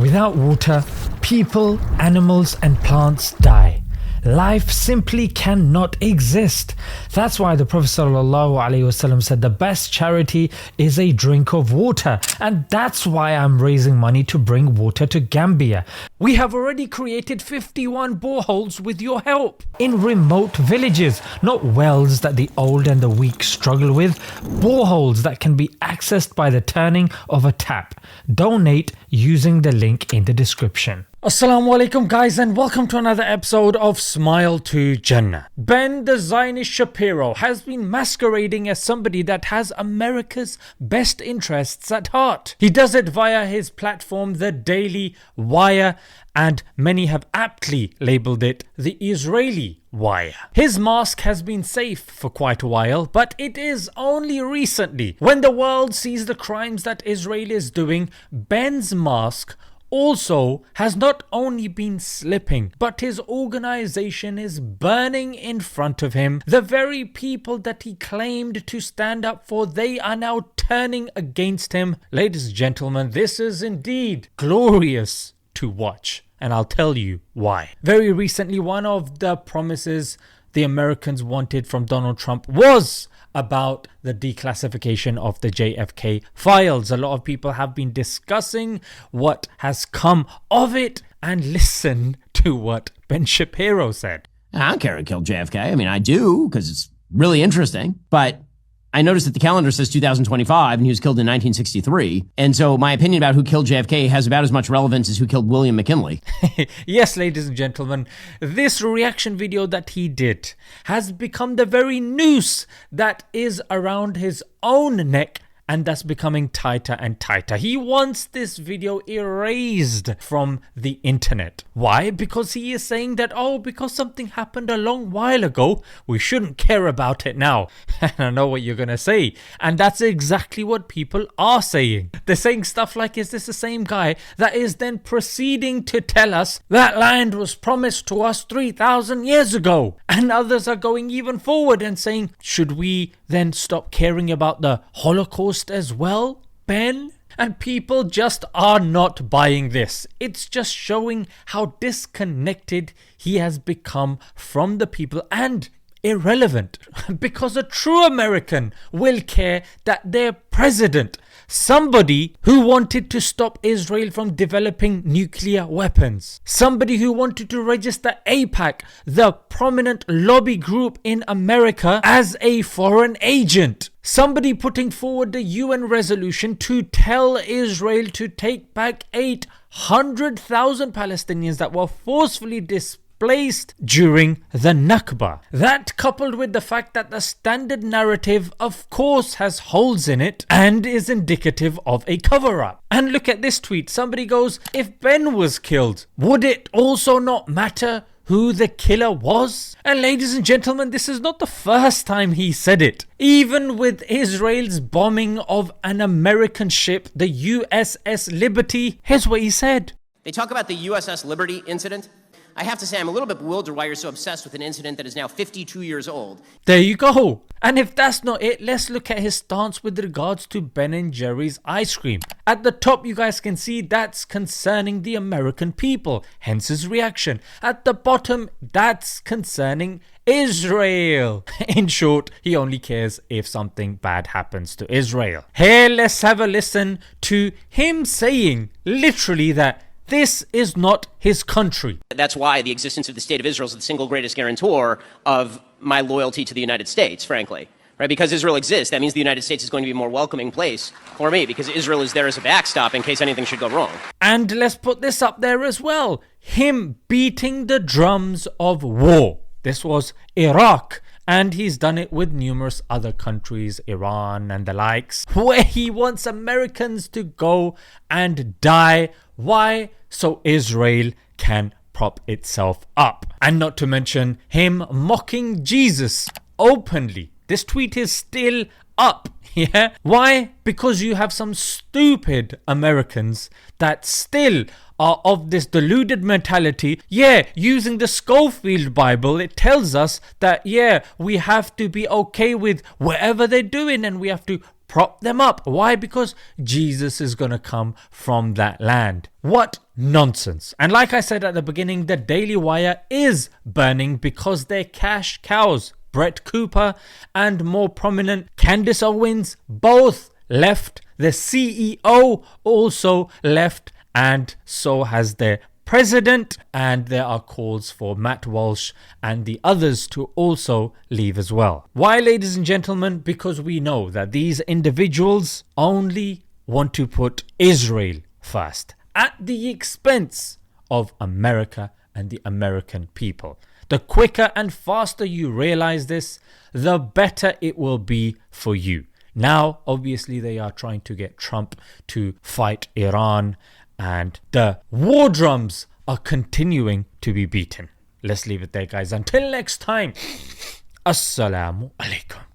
Without water, people, animals and plants die. Life simply cannot exist. That's why the Prophet ﷺ said the best charity is a drink of water, and that's why I'm raising money to bring water to Gambia. We have already created 51 boreholes with your help in remote villages, not wells that the old and the weak struggle with, boreholes that can be accessed by the turning of a tap. Donate using the link in the description. Assalamu alaikum guys, and welcome to another episode of Smile to Jannah. Ben the Zionist Shapiro has been masquerading as somebody that has America's best interests at heart. He does it via his platform, the Daily Wire, and many have aptly labelled it the Israeli Wire. His mask has been safe for quite a while, but it is only recently, when the world sees the crimes that Israel is doing, Ben's mask also has not only been slipping, but his organization is burning in front of him. The very people that he claimed to stand up for, they are now turning against him. Ladies and gentlemen, this is indeed glorious to watch, and I'll tell you why. Very recently, one of the promises the Americans wanted from Donald Trump was about the declassification of the JFK files. A lot of people have been discussing what has come of it, and listen to what Ben Shapiro said. I don't care who killed JFK. I mean, I do, because it's really interesting, but I noticed that the calendar says 2025 and he was killed in 1963. And so my opinion about who killed JFK has about as much relevance as who killed William McKinley. Yes, ladies and gentlemen, this reaction video that he did has become the very noose that is around his own neck, and that's becoming tighter and tighter. He wants this video erased from the internet. Why? Because he is saying that, because something happened a long while ago, we shouldn't care about it now. And I know what you're going to say. And that's exactly what people are saying. They're saying stuff like, is this the same guy that is then proceeding to tell us that land was promised to us 3,000 years ago? And others are going even forward and saying, should we then stop caring about the Holocaust as well, Ben? And people just are not buying this. It's just showing how disconnected he has become from the people and irrelevant, because a true American will care that their president, somebody who wanted to stop Israel from developing nuclear weapons, somebody who wanted to register AIPAC, the prominent lobby group in America, as a foreign agent, somebody putting forward the UN resolution to tell Israel to take back 800,000 Palestinians that were forcefully displaced during the Nakba. That, coupled with the fact that the standard narrative of course has holes in it and is indicative of a cover-up. And look at this tweet. Somebody goes, if Ben was killed, would it also not matter who the killer was? And ladies and gentlemen, this is not the first time he said it. Even with Israel's bombing of an American ship, the USS Liberty, here's what he said. They talk about the USS Liberty incident. I have to say, I'm a little bit bewildered why you're so obsessed with an incident that is now 52 years old. There you go. And if that's not it, let's look at his stance with regards to Ben & Jerry's ice cream. At the top, you guys can see that's concerning the American people, hence his reaction. At the bottom, that's concerning Israel. In short, he only cares if something bad happens to Israel. Here, let's have a listen to him saying literally that this is not his country. That's why the existence of the state of Israel is the single greatest guarantor of my loyalty to the United States, frankly. Right? Because Israel exists, that means the United States is going to be a more welcoming place for me, because Israel is there as a backstop in case anything should go wrong. And let's put this up there as well. Him beating the drums of war. This was Iraq. And he's done it with numerous other countries, Iran and the likes, where he wants Americans to go and die. Why? So Israel can prop itself up. And not to mention him mocking Jesus openly. This tweet is still up. Yeah. Why? Because you have some stupid Americans that still are of this deluded mentality. Yeah, using the Schofield Bible, it tells us that, yeah, we have to be okay with whatever they're doing and we have to prop them up. Why? Because Jesus is going to come from that land. What nonsense. And like I said at the beginning, the Daily Wire is burning because they're cash cows. Brett Cooper and more prominent Candace Owens both left. The CEO also left, and so has their president, and there are calls for Matt Walsh and the others to also leave as well. Why, ladies and gentlemen? Because we know that these individuals only want to put Israel first at the expense of America and the American people. The quicker and faster you realize this, the better it will be for you. Now, obviously, they are trying to get Trump to fight Iran, and the war drums are continuing to be beaten. Let's leave it there, guys. Until next time, Assalamu alaikum.